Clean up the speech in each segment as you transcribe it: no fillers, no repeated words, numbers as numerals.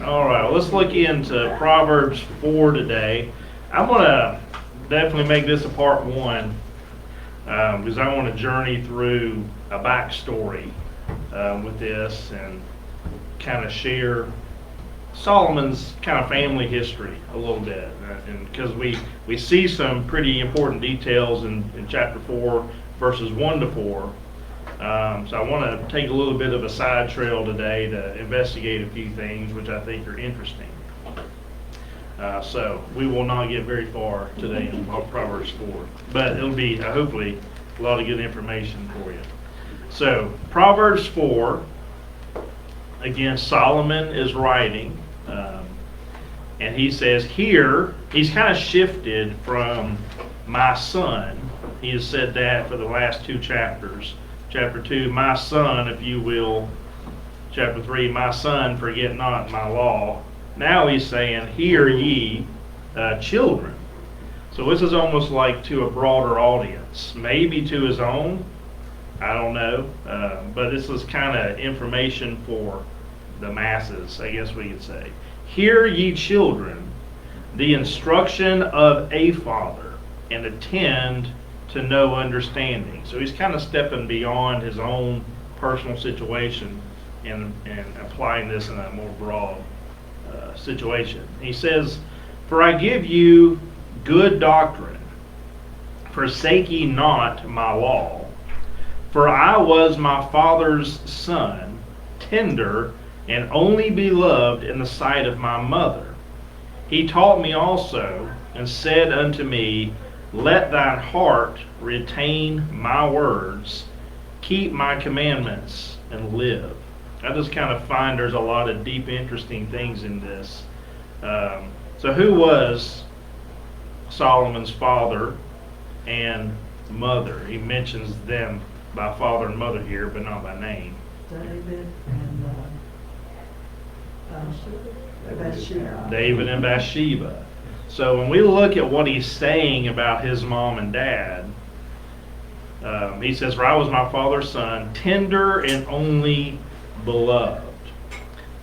All right, well, let's look into Proverbs 4 today. I'm going to definitely make this a part one because I want to journey through a backstory with this and kind of share Solomon's kind of family history a little bit. And because we see some pretty important details in chapter 4, verses 1 to 4. So I want to take a little bit of a side trail today to investigate a few things which I think are interesting. So we will not get very far today in Proverbs 4, but it'll be hopefully a lot of good information for you. So Proverbs 4, again, Solomon is writing, and he says here, he's kind of shifted from my son. He has said that for the last two chapters. Chapter 2, my son, if you will. Chapter 3, my son, forget not my law. Now he's saying, hear ye, children. So this is almost like to a broader audience. Maybe to his own, I don't know. But this is kind of information for the masses, I guess we could say. Hear ye children, the instruction of a father, and attend to know understanding. So he's kind of stepping beyond his own personal situation and applying this in a more broad situation. He says, for I give you good doctrine, forsake ye not my law. For I was my father's son, tender and only beloved in the sight of my mother. He taught me also, and said unto me, let thine heart retain my words, keep my commandments, and live. I just kind of find there's a lot of deep, interesting things in this. So who was Solomon's father and mother? He mentions them by father and mother here, but not by name. David and Bathsheba. David and Bathsheba. So when we look at what he's saying about his mom and dad, he says, for I was my father's son, tender and only beloved.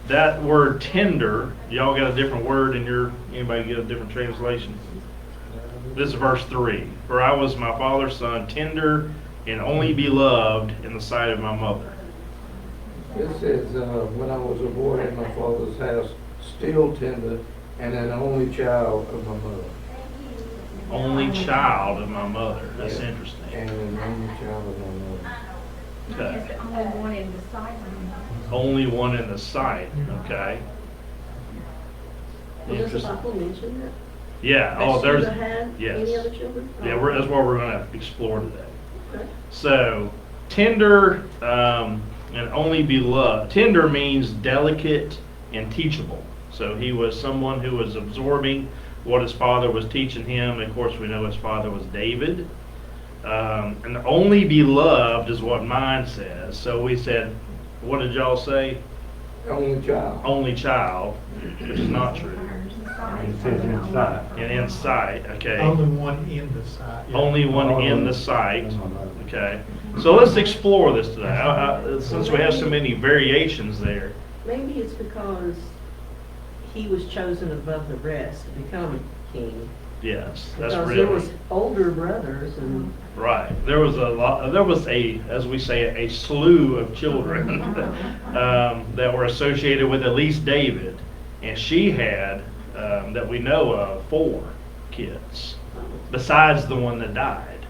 That word tender, y'all got a different word in your, anybody get a different translation? This is verse 3. For I was my father's son, tender and only beloved in the sight of my mother. It says, when I was a boy in my father's house, still tender, and an only child of my mother. Only child of my mother. That's interesting. And an only child of my mother. Okay. Is the only one in the sight? Only one in the sight. Okay. Well, does the Interesting. Bible mention that? Yeah. Oh, there's. Bathsheba had Yes. any other children? Yeah, that's what we're going to explore today. Okay. So, tender and only beloved. Tender means delicate and teachable. So he was someone who was absorbing what his father was teaching him. And of course, we know his father was David. And only beloved is what mine says. So we said, what did y'all say? Only child. Only child, which is not true. It says inside. And in sight, okay. Only one in the sight. Yeah. Only one in the sight. Okay. So let's explore this today. Since we have so many variations there. Maybe it's because he was chosen above the rest to become king. Yes, that's Because really there was older brothers and right. There was as we say, a slew of children that were associated with at least David, and she had that we know of 4 kids, besides the one that died.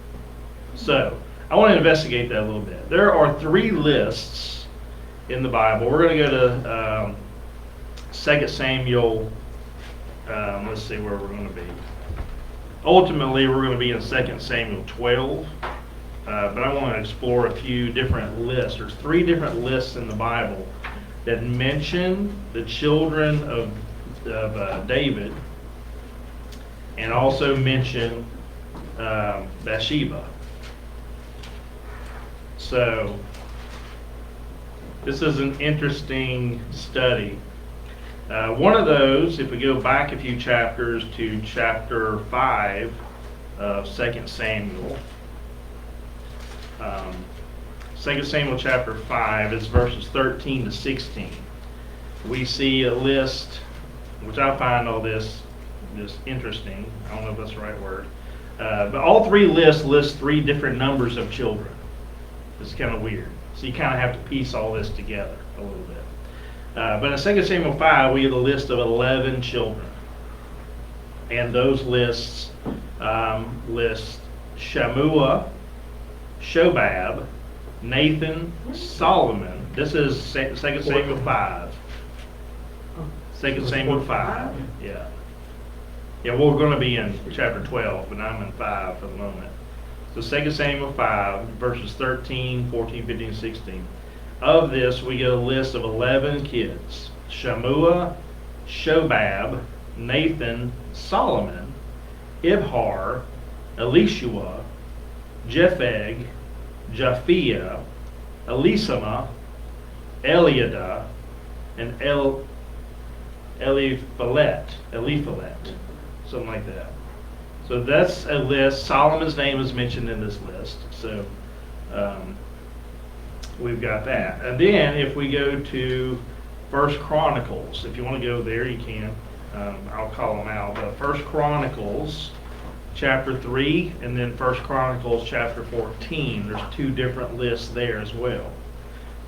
So I want to investigate that a little bit. There are 3 lists in the Bible. We're going to go to 2 Samuel. Let's see where we're going to be. Ultimately, we're going to be in 2 Samuel 12, but I want to explore a few different lists. There's 3 different lists in the Bible that mention the children of David and also mention Bathsheba. So this is an interesting study. One of those, if we go back a few chapters to chapter 5 of 2 Samuel, 2 Samuel chapter 5 is verses 13 to 16. we see a list, which I find all this just interesting. I don't know if that's the right word. But all three lists list three different numbers of children. It's kind of weird. So you kind of have to piece all this together a little bit. But in 2 Samuel 5, we have a list of 11 children. And those lists list Shammua, Shobab, Nathan, Solomon. This is 2 Samuel 5. 2 Samuel 5, yeah. Yeah, we're going to be in chapter 12, but I'm in 5 for the moment. So 2 Samuel 5, verses 13, 14, 15, 16. Of this, we get a list of 11 kids. Shammua, Shobab, Nathan, Solomon, Ibhar, Elishua, Jepheg, Japhia, Elisama, Eliada, and Eliphalet, something like that. So that's a list. Solomon's name is mentioned in this list. So we've got that. And then if we go to 1 Chronicles, if you want to go there, you can. I'll call them out. But 1 Chronicles chapter 3 and then 1 Chronicles chapter 14. There's two different lists there as well.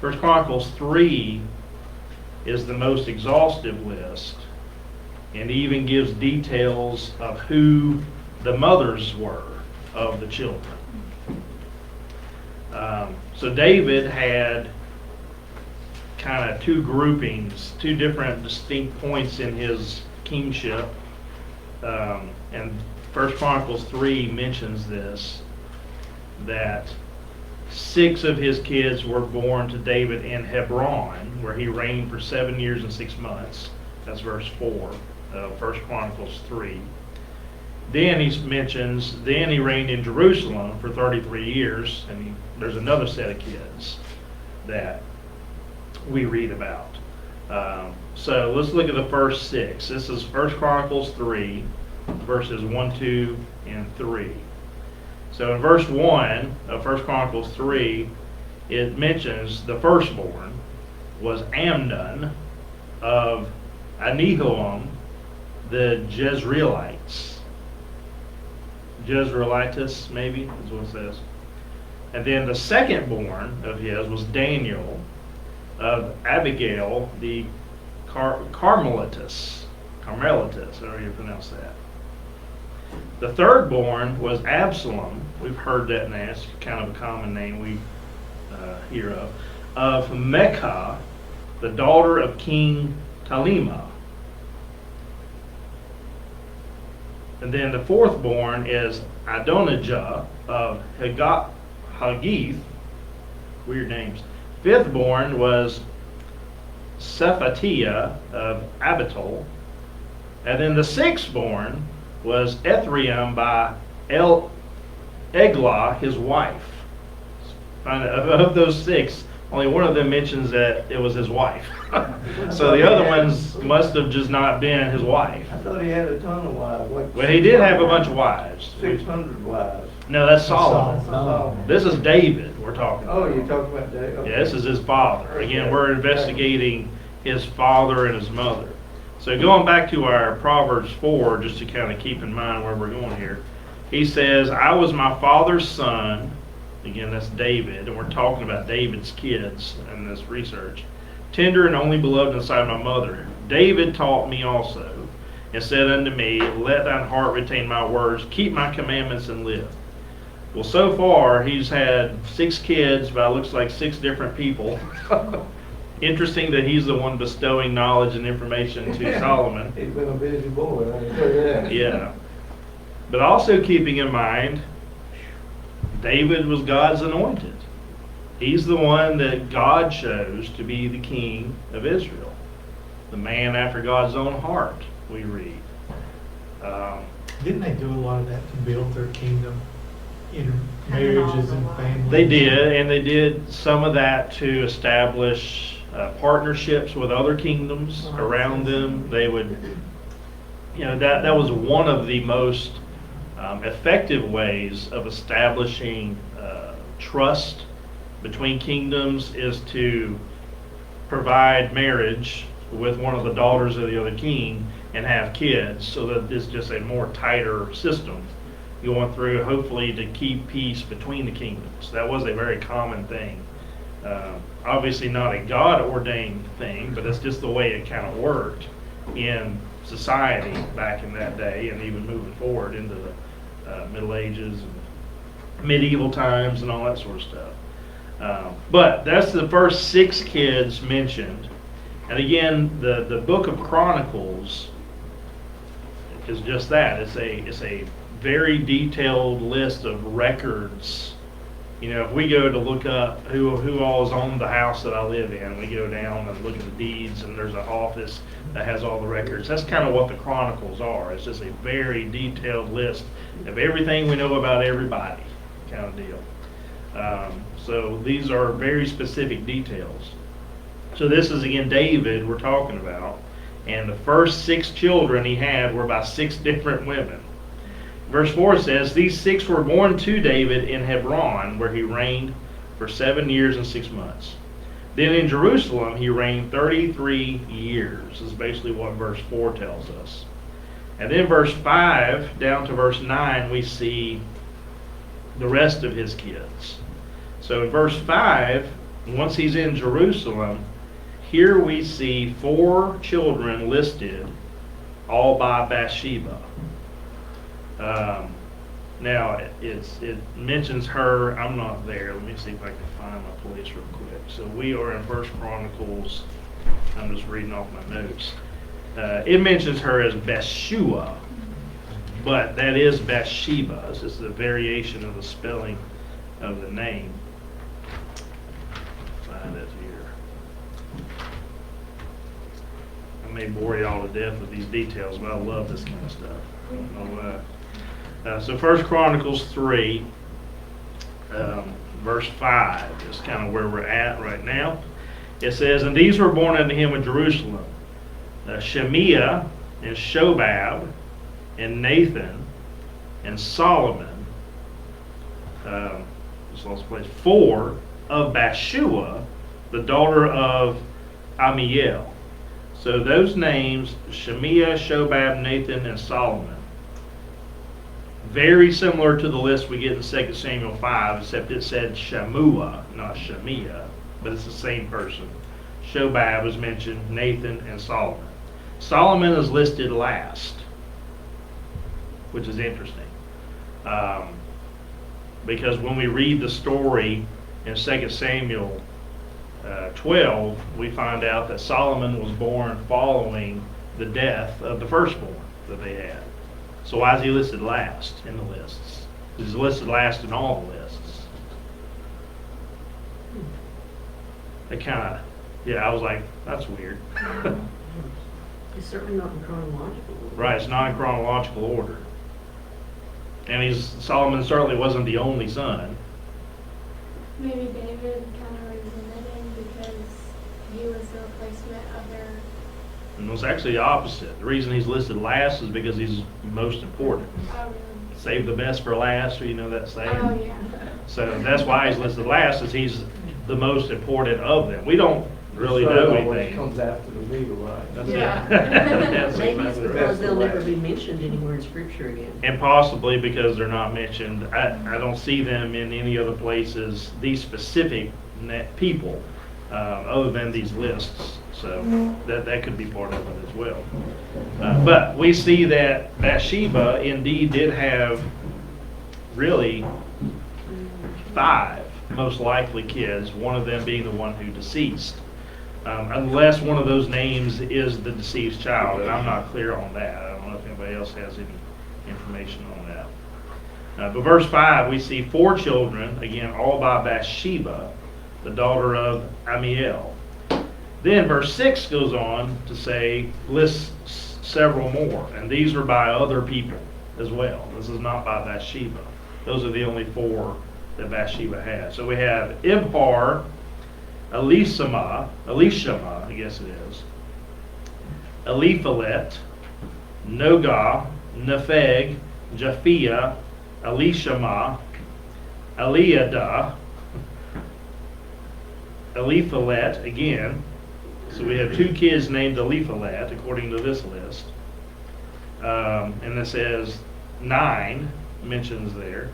1 Chronicles 3 is the most exhaustive list and even gives details of who the mothers were of the children. So David had kind of two groupings, two different distinct points in his kingship. And 1 Chronicles 3 mentions this, that 6 of his kids were born to David in Hebron, where he reigned for 7 years and 6 months. That's verse 4 of 1 Chronicles 3. Then he mentions, then he reigned in Jerusalem for 33 years, and there's another set of kids that we read about. So let's look at the first 6. This is 1 Chronicles 3, verses 1, 2, and 3. So in verse 1 of 1 Chronicles 3, it mentions the firstborn was Amnon of Anihoam, the Jezreelites. Jezreelites, maybe, is what it says. And then the second born of his was Daniel of Abigail, the Carmelites, however you pronounce that. The third born was Absalom. We've heard that name. It's kind of a common name we hear of Mecca, the daughter of King Talima. And then the fourth born is Adonijah of Haggith. Weird names. Fifth born was Shephatiah of Abital. And then the sixth born was Ethraim by Eglah, his wife. Of those 6, only one of them mentions that it was his wife. So the other ones must have just not been his wife. I thought he had a ton of wives. Well, he did have a bunch of wives. 600 wives. No, that's Solomon. Solomon. This is David we're talking about. Oh, you're talking about David? Okay. Yeah, this is his father. Again, we're investigating his father and his mother. So going back to our Proverbs 4, just to kind of keep in mind where we're going here. He says, I was my father's son. Again, that's David, and we're talking about David's kids in this research. Tender and only beloved in the sight of my mother. David taught me also, and said unto me, let thine heart retain my words, keep my commandments and live. Well, so far, he's had 6 kids, but it looks like 6 different people. Interesting that he's the one bestowing knowledge and information to Solomon. He's been a busy boy, I can tell you that. Yeah. But also keeping in mind, David was God's anointed. He's the one that God chose to be the king of Israel. The man after God's own heart, we read. Didn't they do a lot of that to build their kingdom in marriages and families? They did, and they did some of that to establish partnerships with other kingdoms around them. They would, that was one of the most effective ways of establishing trust between kingdoms, is to provide marriage with one of the daughters of the other king and have kids, so that it's just a more tighter system going through, hopefully to keep peace between the kingdoms. That was a very common thing. Obviously not a God-ordained thing, but it's just the way it kind of worked in society back in that day, and even moving forward into the Middle Ages and medieval times and all that sort of stuff. But that's the first 6 kids mentioned. And again, the book of Chronicles is just that. It's a very detailed list of records. You know, if we go to look up who all is on the house that I live in, we go down and look at the deeds, and there's an office that has all the records. That's kind of what the Chronicles are. It's just a very detailed list of everything we know about everybody, kind of deal. So these are very specific details. So this is, again, David we're talking about, and the first 6 children he had were by 6 different women. Verse 4 says, "These 6 were born to David in Hebron, where he reigned for 7 years and 6 months. Then in Jerusalem he reigned 33 years." This is basically what verse 4 tells us. And then verse 5 down to verse 9, we see the rest of his kids. So in verse 5, once he's in Jerusalem, here we see 4 children listed, all by Bathsheba. Now, it mentions her. I'm not there. Let me see if I can find my place real quick. So we are in First Chronicles. I'm just reading off my notes. It mentions her as Bathshua, but that is Bathsheba. It's just a variation of the spelling of the name. Find it here. I may bore you all to death with these details, but I love this kind of stuff. I don't know why. So First Chronicles 3, verse 5 is kind of where we're at right now. It says, "And these were born unto him in Jerusalem, Shemiah and Shobab and Nathan and Solomon." Just lost place. 4 of Bathshua, the daughter of Amiel. So those names, Shemiah, Shobab, Nathan, and Solomon, very similar to the list we get in 2 Samuel 5, except it said Shammua, not Shemiah, but it's the same person. Shobab is mentioned, Nathan, and Solomon. Solomon is listed last, which is interesting. Because when we read the story in 2 Samuel 12, we find out that Solomon was born following the death of the firstborn that they had. So why is he listed last in the lists? He's listed last in all the lists. It kind of, yeah, I was like, that's weird. It's certainly not in chronological order. Right, it's not in chronological order. And Solomon certainly wasn't the only son. Maybe David kind of resented him because he was the replacement of their. And it was actually the opposite. The reason he's listed last is because he's most important. Oh, really? Save the best for last, or you know that saying? Oh, yeah. So that's why he's listed last, is he's the most important of them. We don't really The know son always anything. comes after the leader, right? That's Yeah. it. That's Maybe it's exactly right. because they'll never be mentioned anywhere in Scripture again. And possibly because they're not mentioned. I don't see them in any other places, these specific people, other than these lists. So that could be part of it as well. But we see that Bathsheba indeed did have really 5 most likely kids, one of them being the one who deceased. Unless one of those names is the deceased child, and I'm not clear on that. I don't know if anybody else has any information on that. But verse 5, we see 4 children, again, all by Bathsheba, the daughter of Amiel. Then verse 6 goes on to say, lists several more, and these are by other people as well. This is not by Bathsheba. Those are the only 4 that Bathsheba had. So we have Ibhar, Elishama, I guess it is, Eliphalet, Nogah, Nepheg, Japhia, Elishama, Eliadah, Eliphalet again, So we have 2 kids named Eliphalet, according to this list. And it says 9 mentions there.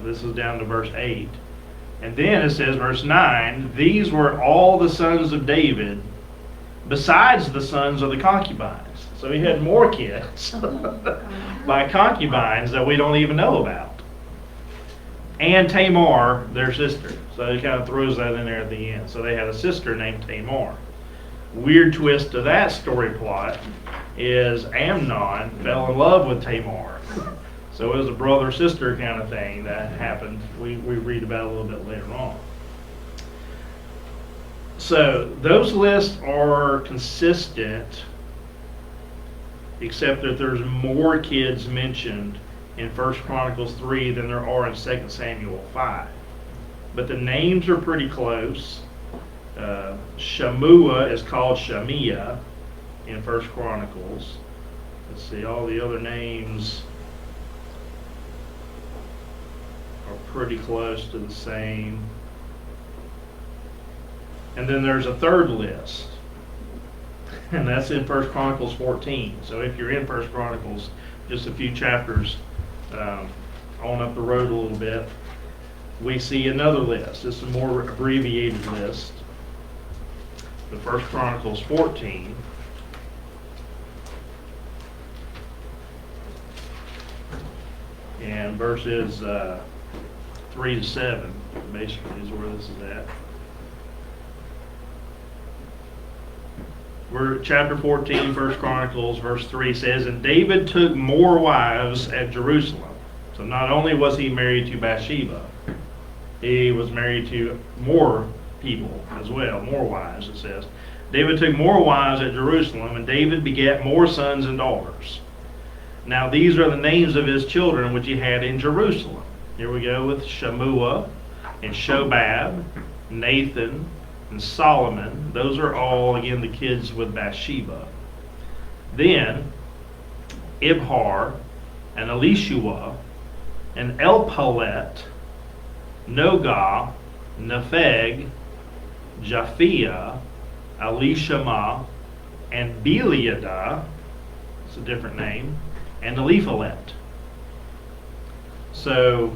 This is down to verse 8. And then it says, verse 9, these were all the sons of David, besides the sons of the concubines. So he had more kids by concubines that we don't even know about. And Tamar, their sister. So he kind of throws that in there at the end. So they had a sister named Tamar. Weird twist to that story plot is Amnon fell in love with Tamar. So it was a brother-sister kind of thing that happened. We read about it a little bit later on. So those lists are consistent, except that there's more kids mentioned in 1 Chronicles 3 than there are in 2 Samuel 5. But the names are pretty close. Shammua is called Shemiah in 1 Chronicles. Let's see, all the other names are pretty close to the same. And then there's a third list, and that's in 1 Chronicles 14. So if you're in 1 Chronicles, just a few chapters on up the road a little bit, we see another list. It's a more abbreviated list. The 1 Chronicles 14. And verses 3 to 7, basically, is where this is at. We're chapter 14, 1 Chronicles, verse 3 says, and David took more wives at Jerusalem. So not only was he married to Bathsheba, he was married to more people as well, more wives, it says. David took more wives at Jerusalem, and David begat more sons and daughters. Now these are the names of his children which he had in Jerusalem. Here we go with Shammua and Shobab, Nathan, and Solomon. Those are all, again, the kids with Bathsheba. Then Ibhar and Elishua and Elpalet, Nogah, Nepheg, Japhia, Elishama, and Beliada, it's a different name, and Eliphalet. So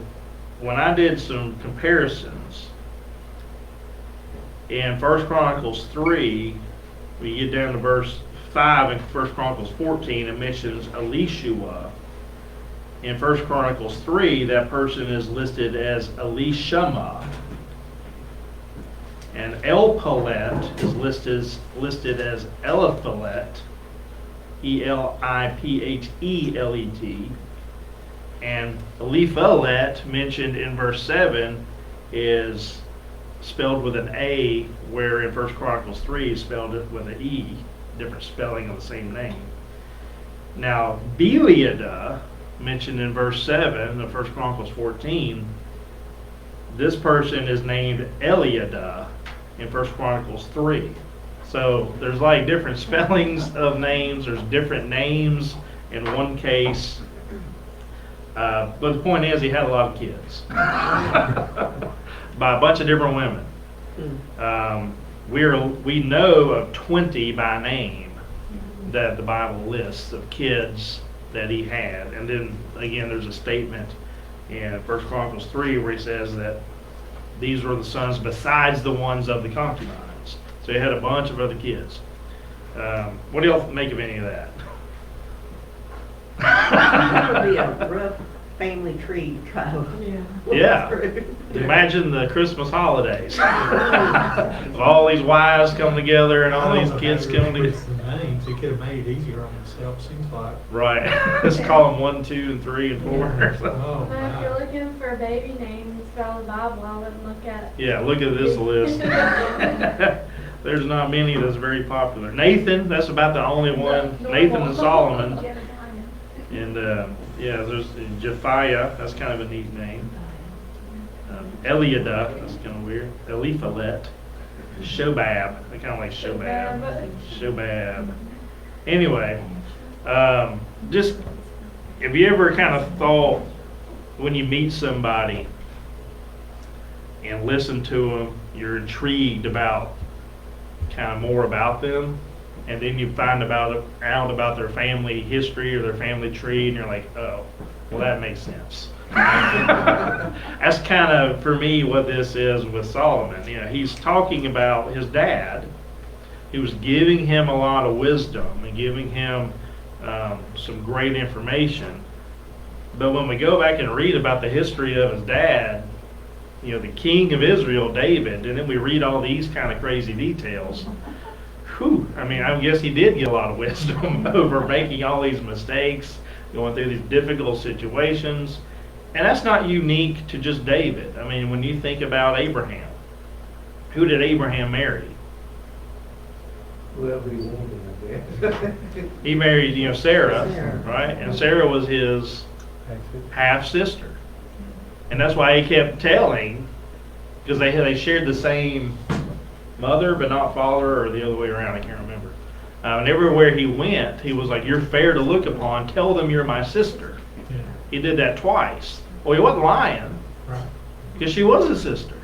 when I did some comparisons, in 1 Chronicles 3, we get down to verse 5 in 1 Chronicles 14, it mentions Elishua. In 1 Chronicles 3, that person is listed as Elishama. And Elpalet is listed as Eliphalet, Eliphelet. And Eliphalet, mentioned in verse 7, is spelled with an A, where in 1 Chronicles 3 spelled it with an E, different spelling of the same name. Now, Beliada, mentioned in verse 7 of 1 Chronicles 14, this person is named Eliada in 1 Chronicles 3. So there's like different spellings of names, there's different names in one case. But the point is, he had a lot of kids by a bunch of different women. We know of 20 by name that the Bible lists of kids that he had. And then again, there's a statement in 1 Chronicles 3 where he says that these were the sons besides the ones of the concubines. So he had a bunch of other kids. What do y'all make of any of that? That would be a rough family tree to try to Yeah. look through. Imagine the Christmas holidays. Of all these wives coming together and all these kids coming together. The names, he could have made it easier on himself, seems like. Right. Let's call them 1, 2, and 3, and 4. Oh, Now, if you're wow. looking for a baby name to spell the Bible, I wouldn't look at Yeah, look at this list. There's not many that's very popular. Nathan, that's about the only one. Nathan and Solomon. And yeah, there's Japhiah, that's kind of a neat name. Eliada, that's kind of weird. Eliphalet. Shobab, I kind of like Shobab. Shobab. Anyway, just, have you ever kind of thought, when you meet somebody and listen to them, you're intrigued about kind of more about them. And then you find out about their family history or their family tree, and you're like, oh, well, that makes sense. That's kind of, for me, what this is with Solomon. You know, he's talking about his dad. He was giving him a lot of wisdom and giving him some great information. But when we go back and read about the history of his dad, you know, the king of Israel, David, and then we read all these kind of crazy details. Whew, I mean, I guess he did get a lot of wisdom over making all these mistakes, going through these difficult situations. And that's not unique to just David. I mean, when you think about Abraham, who did Abraham marry? Whoever he wanted, I guess. He married, you know, Sarah, Sarah. right? And Sarah was his half-sister. And that's why he kept telling, because they shared the same mother but not father, or the other way around, I can't remember. And everywhere he went, he was like, you're fair to look upon, tell them you're my sister. Yeah, He did that twice. Well, he wasn't lying, right. because she was his sister.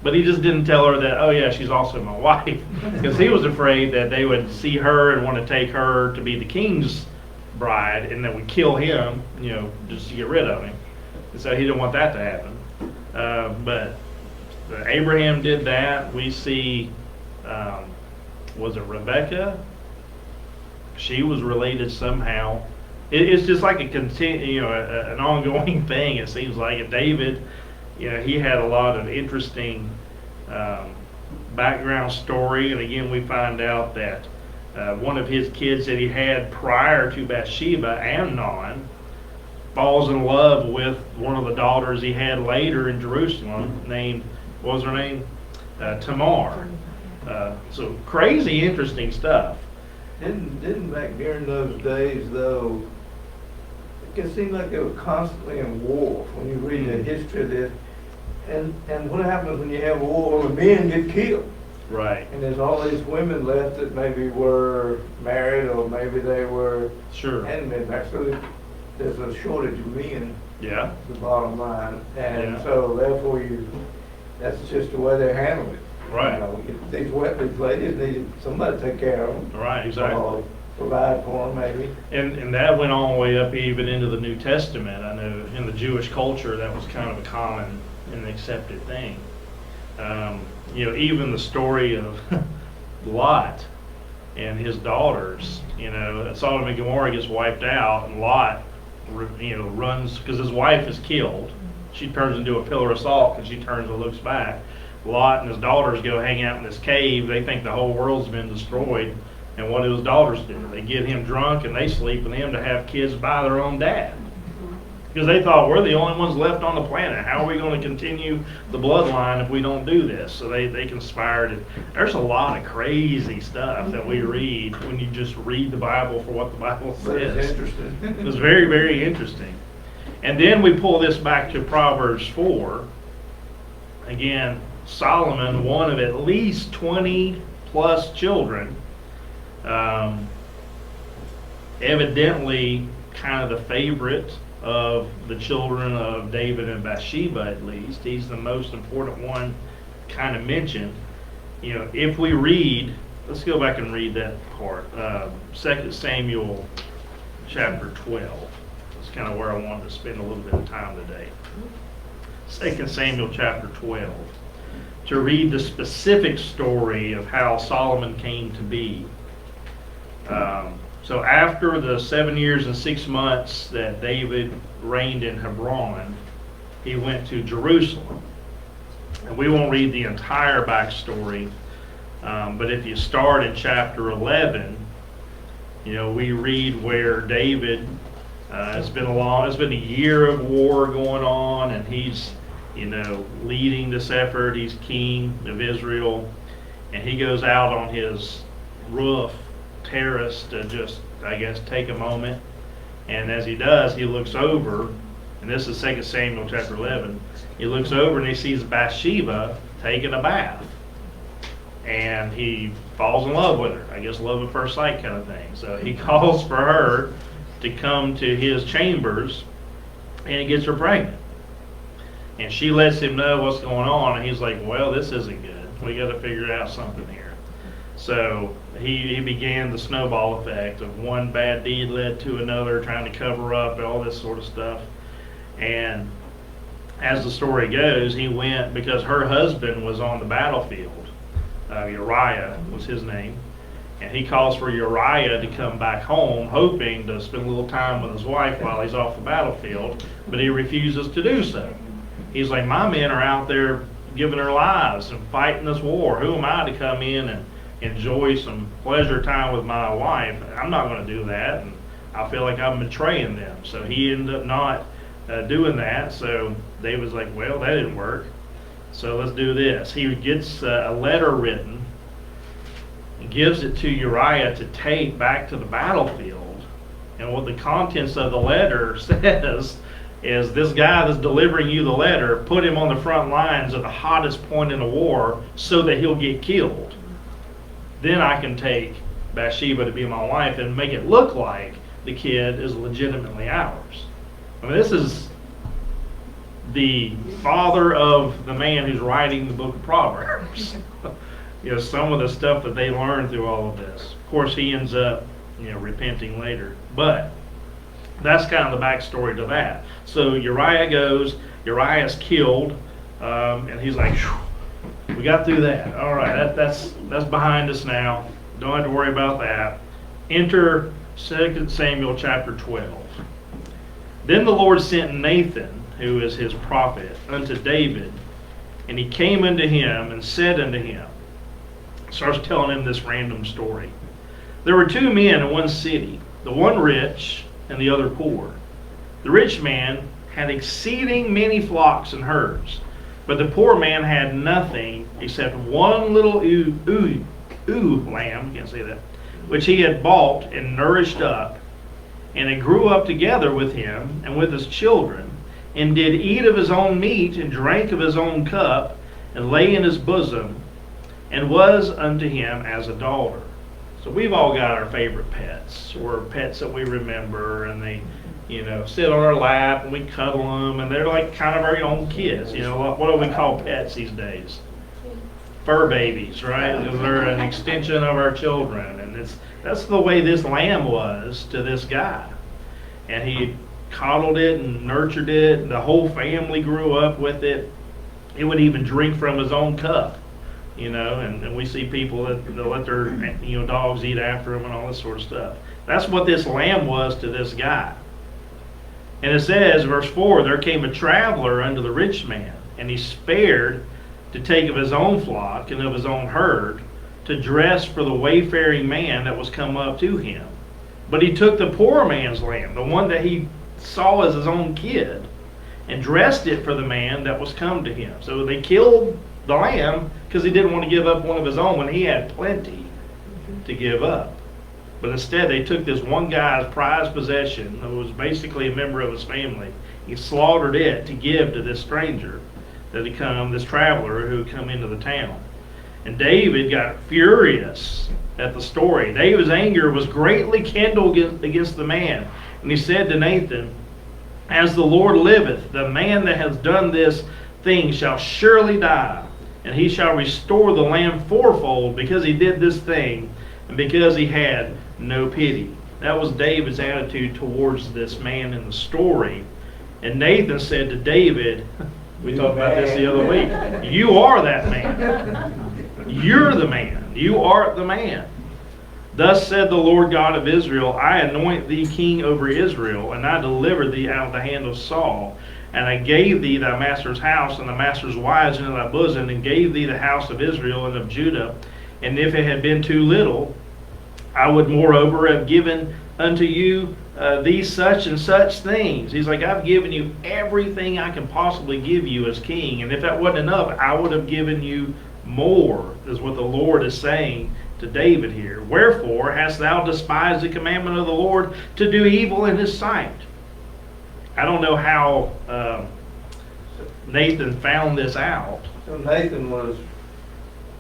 But he just didn't tell her that, oh yeah, she's also my wife. Because he was afraid that they would see her and want to take her to be the king's bride, and that would kill him, you know, just to get rid of him. And so he didn't want that to happen. But Abraham did that. We see, was it Rebecca? She was related somehow. It's just like an ongoing thing. It seems like. And David, you know, he had a lot of interesting background story. And again, we find out that one of his kids that he had prior to Bathsheba, Amnon, falls in love with one of the daughters he had later in Jerusalem, named, what was her name? Tamar. So crazy, interesting stuff. Didn't back during those days, though, it seemed like they were constantly in war when you read the history of this. And what happens when you have war? Well, the men get killed. Right. And there's all these women left that maybe were married, or maybe they were Sure. hadn't been married. So there's a shortage of men, Yeah. the bottom line. And Yeah. so therefore that's just the way they handle it. Right. You know, these ladies needed somebody to take care of them. Right, exactly. Provide for them, maybe. And that went all the way up even into the New Testament. I know in the Jewish culture that was kind of a common and accepted thing. You know, even the story of Lot and his daughters, you know, Sodom and Gomorrah gets wiped out, and Lot, you know, runs, because his wife is killed. She turns into a pillar of salt because she turns and looks back. Lot and his daughters go hang out in this cave. They think the whole world's been destroyed. And what do his daughters do? They get him drunk and they sleep with him to have kids by their own dad. Because they thought, we're the only ones left on the planet. How are we going to continue the bloodline if we don't do this? So they conspired. And there's a lot of crazy stuff that we read when you just read the Bible for what the Bible But it's says. interesting. It was very, very interesting. And then we pull this back to Proverbs 4. Again, Solomon, one of at least 20 plus children, evidently kind of the favorite of the children of David and Bathsheba, at least. He's the most important one kind of mentioned. You know, if we read, let's go back and read that part. 2 Samuel chapter 12. That's kind of where I wanted to spend a little bit of time today. 2 Samuel chapter 12. To read the specific story of how Solomon came to be. So after the 7 years and 6 months that David reigned in Hebron, he went to Jerusalem. And we won't read the entire backstory, but if you start in chapter 11, you know, we read where David, it's been a year of war going on, and he's, you know, leading this effort. He's king of Israel, and he goes out on his roof terrace to just, I guess, take a moment. And as he does, he looks over, and this is 2 Samuel chapter 11. He looks over and he sees Bathsheba taking a bath, and he falls in love with her. I guess love at first sight kind of thing. So he calls for her to come to his chambers, and he gets her pregnant. And she lets him know what's going on, and he's like, well, this isn't good. We got to figure out something here. So he began the snowball effect of one bad deed led to another, trying to cover up and all this sort of stuff. And as the story goes, he went because her husband was on the battlefield. Uriah was his name. And he calls for Uriah to come back home, hoping to spend a little time with his wife while he's off the battlefield, but he refuses to do so. He's like, my men are out there giving their lives and fighting this war. Who am I to come in and enjoy some pleasure time with my wife? I'm not going to do that, and I feel like I'm betraying them. So he ended up not doing that. So David's like, well, that didn't work. So let's do this. He gets a letter written, gives it to Uriah to take back to the battlefield. And what the contents of the letter says is, this guy that's delivering you the letter, put him on the front lines at the hottest point in the war so that he'll get killed. Then I can take Bathsheba to be my wife and make it look like the kid is legitimately ours. I mean, this is the father of the man who's writing the book of Proverbs. Some of the stuff that they learned through all of this. Of course, he ends up, repenting later. But that's kind of the backstory to that. So Uriah goes, Uriah's killed, and he's like, we got through that. All right, that's behind us now. Don't have to worry about that. Enter 2 Samuel chapter 12. Then the Lord sent Nathan, who is his prophet, unto David, and he came unto him and said unto him, starts telling him this random story. There were two men in one city, the one rich and the other poor. The rich man had exceeding many flocks and herds, but the poor man had nothing except one little ewe lamb, can't say that, which he had bought and nourished up, and it grew up together with him and with his children, and did eat of his own meat and drank of his own cup, and lay in his bosom, and was unto him as a daughter. So we've all got our favorite pets, or pets that we remember, and they, sit on our lap, and we cuddle them, and they're like kind of our own kids. What do we call pets these days? Fur babies, right? Because they're an extension of our children, and that's the way this lamb was to this guy. And he coddled it and nurtured it, and the whole family grew up with it. It would even drink from his own cup. And we see people that let their dogs eat after them and all this sort of stuff. That's what this lamb was to this guy. And it says, verse 4, there came a traveler unto the rich man, and he spared to take of his own flock and of his own herd, to dress for the wayfaring man that was come up to him. But he took the poor man's lamb, the one that he saw as his own kid, and dressed it for the man that was come to him. So they killed the lamb because he didn't want to give up one of his own when he had plenty to give up. But instead they took this one guy's prized possession, who was basically a member of his family. He slaughtered it to give to this stranger that had come, this traveler who had come into the town. And David got furious at the story. David's anger was greatly kindled against the man. And he said to Nathan, as the Lord liveth, the man that has done this thing shall surely die, and he shall restore the lamb fourfold, because he did this thing, and because he had no pity. That was David's attitude towards this man in the story. And Nathan said to David, we talked about this the other week, you are that man. You're the man. You are the man. Thus said the Lord God of Israel, I anoint thee king over Israel, and I delivered thee out of the hand of Saul. And I gave thee thy master's house and thy master's wives into thy bosom, and gave thee the house of Israel and of Judah. And if it had been too little, I would moreover have given unto you these such and such things. He's like, I've given you everything I can possibly give you as king. And if that wasn't enough, I would have given you more, is what the Lord is saying to David here. Wherefore hast thou despised the commandment of the Lord to do evil in his sight? I don't know how Nathan found this out. So Nathan was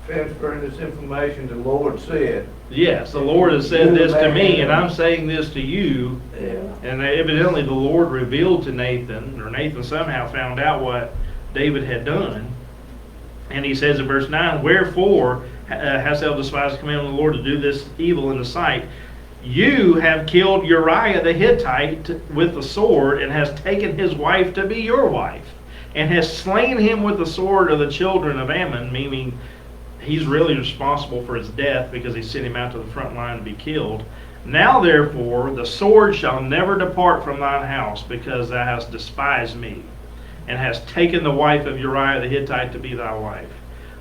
transferring this information the Lord said. Yes, the Lord has said this to me, and I'm saying this to you. Yeah. And evidently the Lord revealed to Nathan, or Nathan somehow found out what David had done. And he says in verse 9, wherefore hast thou despised the commandment of the Lord to do this evil in the sight? You have killed Uriah the Hittite with the sword, and has taken his wife to be your wife, and has slain him with the sword of the children of Ammon," meaning he's really responsible for his death because he sent him out to the front line to be killed. "Now therefore the sword shall never depart from thine house, because thou hast despised me, and hast taken the wife of Uriah the Hittite to be thy wife.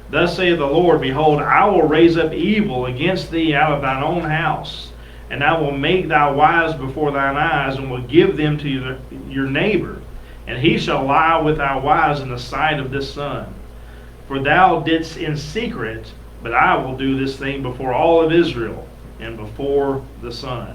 Thus saith the Lord, Behold, I will raise up evil against thee out of thine own house, and I will make thy wives before thine eyes, and will give them to your neighbor, and he shall lie with thy wives in the sight of this sun. For thou didst in secret, but I will do this thing before all of Israel, and before the sun."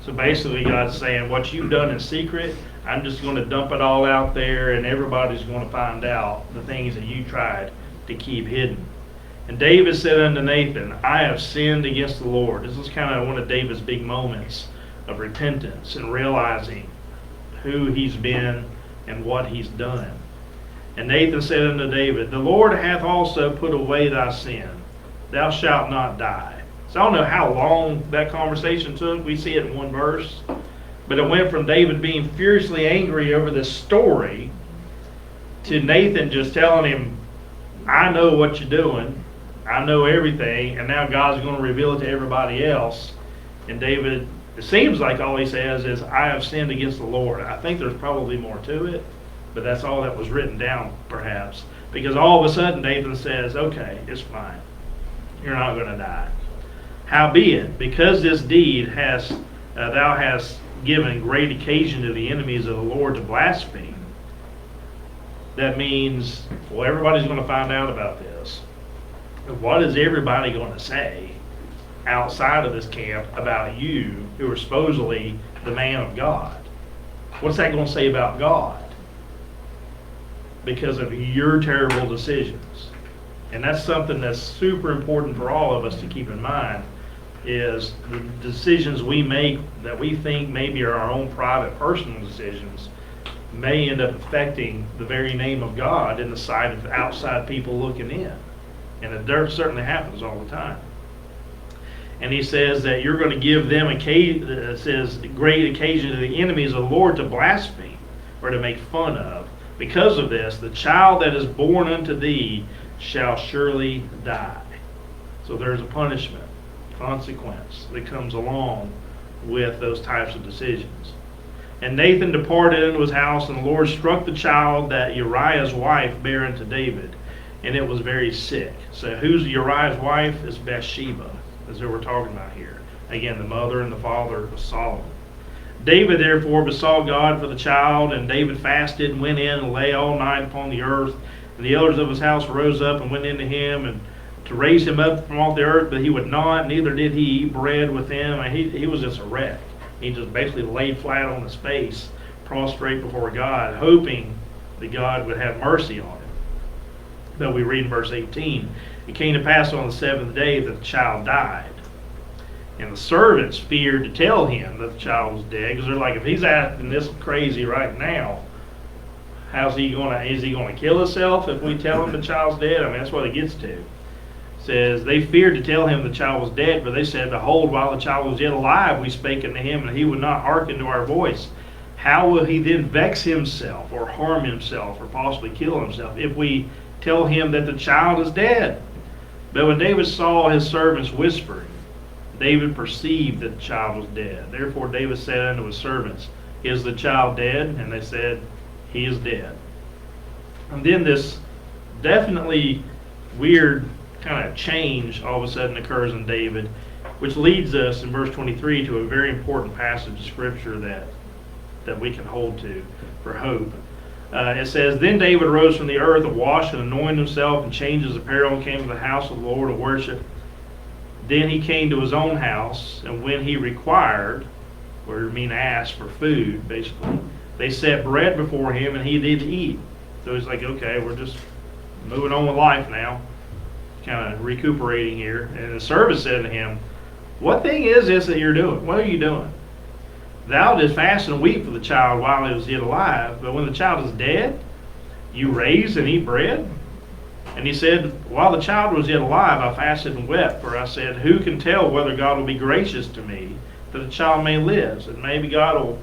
So basically God's saying, what you've done in secret, I'm just going to dump it all out there, and everybody's going to find out the things that you tried to keep hidden. "And David said unto Nathan, I have sinned against the Lord." This is kind of one of David's big moments of repentance and realizing who he's been and what he's done. "And Nathan said unto David, The Lord hath also put away thy sin. Thou shalt not die." So I don't know how long that conversation took. We see it in one verse. But it went from David being furiously angry over this story to Nathan just telling him, "I know what you're doing. I know everything." And now God's going to reveal it to everybody else. And David, it seems like all he says is, "I have sinned against the Lord." I think there's probably more to it, but that's all that was written down, perhaps. Because all of a sudden Nathan says, "Okay, it's fine. You're not going to die. Howbeit, because this deed thou hast given great occasion to the enemies of the Lord to blaspheme." That means, well, everybody's going to find out about this. What is everybody going to say outside of this camp about you, who are supposedly the man of God? What's that going to say about God? Because of your terrible decisions. And that's something that's super important for all of us to keep in mind, is the decisions we make that we think maybe are our own private personal decisions may end up affecting the very name of God in the sight of outside people looking in. And it certainly happens all the time. And he says that you're going to give them it says great occasion to the enemies of the Lord to blaspheme, or to make fun of. Because of this, the child that is born unto thee shall surely die. So there's a punishment, consequence that comes along with those types of decisions. "And Nathan departed into his house, and the Lord struck the child that Uriah's wife bare unto David, and it was very sick." So who's Uriah's wife? Is Bathsheba, as we're talking about here. Again, the mother and the father of Solomon. "David therefore besought God for the child, and David fasted and went in and lay all night upon the earth. And the elders of his house rose up and went into him, and to raise him up from off the earth, but he would not, neither did he eat bread with them." And he was just a wreck. He just basically laid flat on his face, prostrate before God, hoping that God would have mercy on him. But we read in verse 18, "It came to pass on the seventh day that the child died. And the servants feared to tell him that the child was dead," because they're like, if he's acting this crazy right now, is he going to kill himself if we tell him the child's dead? I mean, that's what it gets to. It says, "They feared to tell him the child was dead, but they said, Behold, while the child was yet alive, we spake unto him, and he would not hearken to our voice. How will he then vex himself, or harm himself, or possibly kill himself, if we tell him that the child is dead?" But when David saw his servants whispering, David perceived that the child was dead. Therefore David said unto his servants, "Is the child dead?" And they said, "He is dead." And then this definitely weird kind of change all of a sudden occurs in David, which leads us in verse 23 to a very important passage of scripture that we can hold to for hope. It says, "Then David rose from the earth and washed and anointed himself and changed his apparel and came to the house of the Lord to worship. Then he came to his own house, and when he required," or asked for food, basically, "they set bread before him, and he did eat." So he's like, okay, we're just moving on with life now, kind of recuperating here. And the servant said to him, "What thing is this that you're doing? What are you doing? Thou didst fast and weep for the child while he was yet alive, but when the child is dead, you raise and eat bread?" And he said, while the child was yet alive, I fasted and wept, for I said, who can tell whether God will be gracious to me, that the child may live? And maybe God will,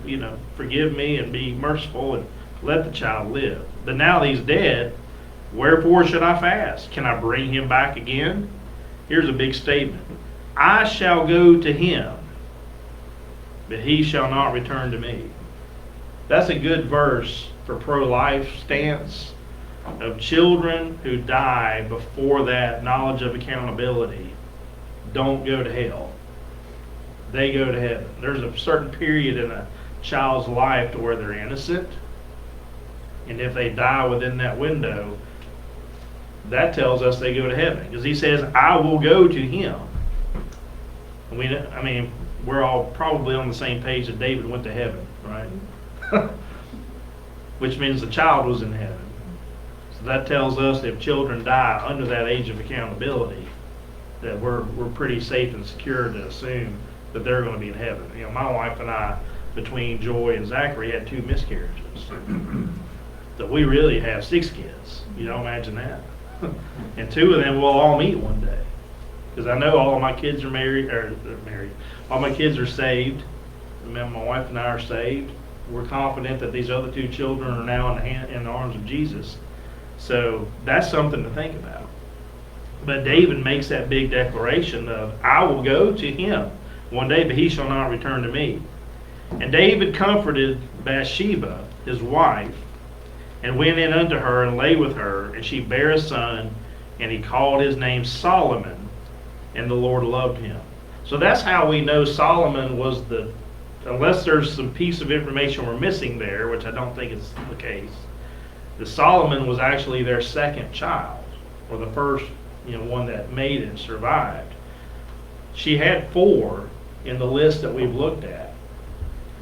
forgive me and be merciful and let the child live. But now that he's dead, wherefore should I fast? Can I bring him back again? Here's a big statement. I shall go to him, but he shall not return to me. That's a good verse for pro-life stance of children who die before that knowledge of accountability don't go to hell. They go to heaven. There's a certain period in a child's life to where they're innocent, and if they die within that window, that tells us they go to heaven, because he says, I will go to him. And we're all probably on the same page that David went to heaven, right? Which means the child was in heaven. So that tells us that if children die under that age of accountability, that we're pretty safe and secure to assume that they're going to be in heaven. My wife and I, between Joy and Zachary, had 2 miscarriages. So we really have 6 kids. You don't imagine that. And 2 of them will all meet one day. Because I know all of my kids are married. All my kids are saved. My wife and I are saved. We're confident that these other 2 children are now in the arms of Jesus. So that's something to think about. But David makes that big declaration of, I will go to him one day, but he shall not return to me. And David comforted Bathsheba, his wife, and went in unto her and lay with her, and she bare a son, and he called his name Solomon, and the Lord loved him. So that's how we know Solomon was unless there's some piece of information we're missing there, which I don't think is the case, that Solomon was actually their second child, or the first one that made it and survived. She had 4 in the list that we've looked at,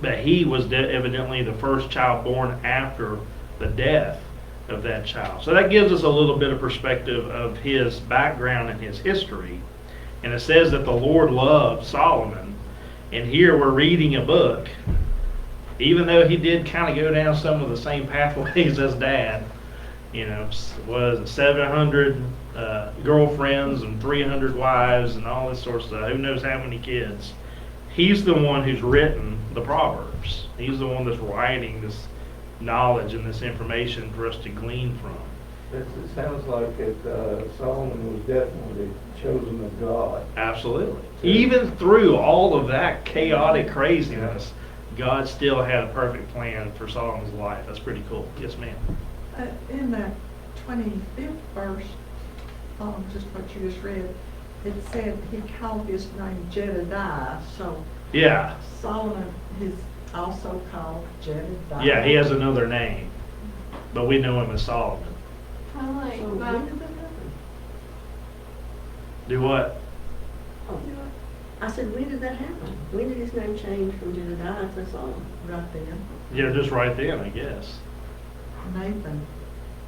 but he was evidently the first child born after the death of that child. So that gives us a little bit of perspective of his background and his history. And it says that the Lord loved Solomon. And here we're reading a book, even though he did kind of go down some of the same pathways as Dad, was 700 girlfriends and 300 wives and all this sort of stuff. Who knows how many kids? He's the one who's written the Proverbs. He's the one that's writing this knowledge and this information for us to glean from. It sounds like Solomon was definitely chosen of God. Absolutely. Even through all of that chaotic craziness, God still had a perfect plan for Solomon's life. That's pretty cool. Yes, ma'am. In that 25th verse, just what you just read, it said he called his name Jedediah. So Yeah. Solomon is also called Jedediah. Yeah, he has another name, but we know him as Solomon. Kind of like, So well, when did that happen? Do what? Oh, I said, when did that happen? When did his name change from Jedediah to Solomon? Right then. Yeah, just right then, I guess. Nathan.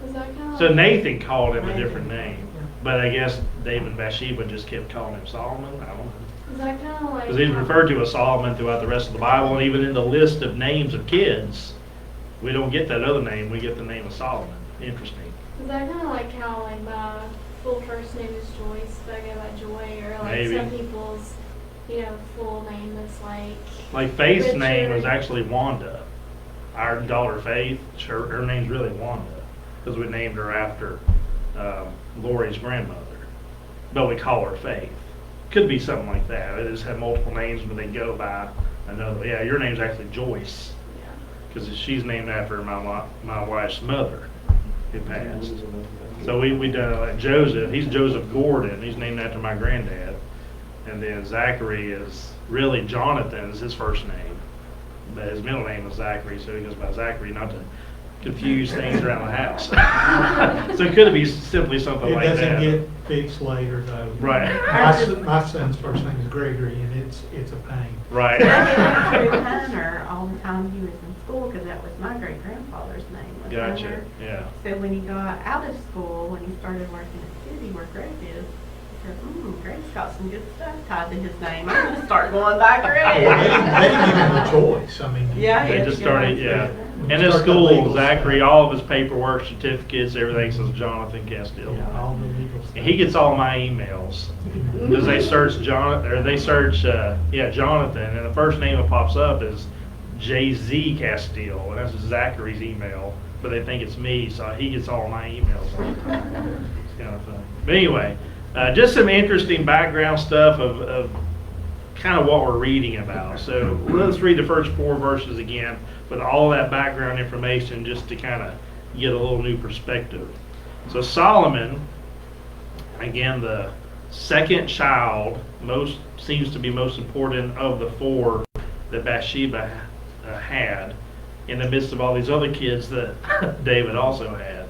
was that kind of So like, Nathan called him a different Nathan. name, Yeah. but I guess David and Bathsheba just kept calling him Solomon. I don't know. is that kind of like, Because he's referred to as Solomon throughout the rest of the Bible, and even in the list of names of kids, we don't get that other name, we get the name of Solomon. Interesting. is that kind of like how like my full first name is Joyce, but I go by Joy, or like Maybe. some people's, full name is Like Faith's Richard. name was actually Wanda. Our daughter Faith, her name's really Wanda, because we named her after Lori's grandmother. But we call her Faith. Could be something like that. They just have multiple names, but they go by another. Yeah, your name's actually Joyce, yeah. because she's named after my wife's mother, who passed. So we done like Joseph. He's Joseph Gordon. He's named after my granddad. And then Zachary is really Jonathan is his first name, but his middle name is Zachary, so he goes by Zachary, not to confuse things around the house. So it could be simply something It like that. doesn't get fixed later though. Right. My son's first name is Gregory, and it's a pain. Right. Through Hunter all the time he was in school, because that was my great-grandfather's name, was Gotcha. Hunter. Yeah. So when he got out of school, when he started working at the city where Greg is, said, Greg's got some good stuff tied to his name. I'm gonna start going back Well, they didn't give him a around. choice, I mean. Yeah, They yeah, just yeah. started, yeah. In his Start the school, legal Zachary, stuff. all of his paperwork, certificates, everything says Jonathan Castile. Yeah, all the legal stuff. And he gets all my emails. Because they search Jonathan, or they search, Jonathan, and the first name that pops up is JZ Castile, and that's Zachary's email, but they think it's me, so he gets all my emails all the time. It's kind of funny. But anyway, just some interesting background stuff of kind of what we're reading about. So let's read the first 4 verses again with all that background information just to kind of get a little new perspective. So Solomon, again, the second child, seems to be most important of the 4 that Bathsheba had in the midst of all these other kids that David also had.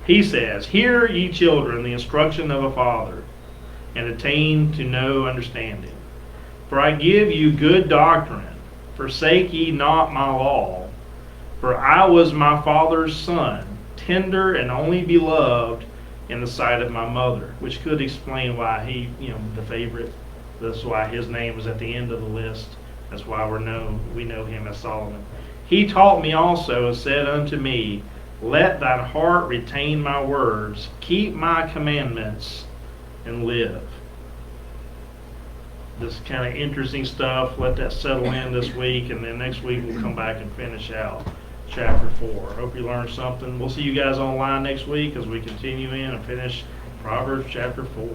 He says, "Hear, ye children, the instruction of a father, and attain to know understanding. For I give you good doctrine. Forsake ye not my law. For I was my father's son, tender and only beloved in the sight of my mother," which could explain why he, the favorite. That's why his name is at the end of the list. That's why we know him as Solomon. "He taught me also and said unto me, Let thine heart retain my words, keep my commandments, and live." This kind of interesting stuff. Let that settle in this week, and then next week we'll come back and finish out chapter 4. Hope you learned something. We'll see you guys online next week as we continue in and finish Proverbs chapter 4.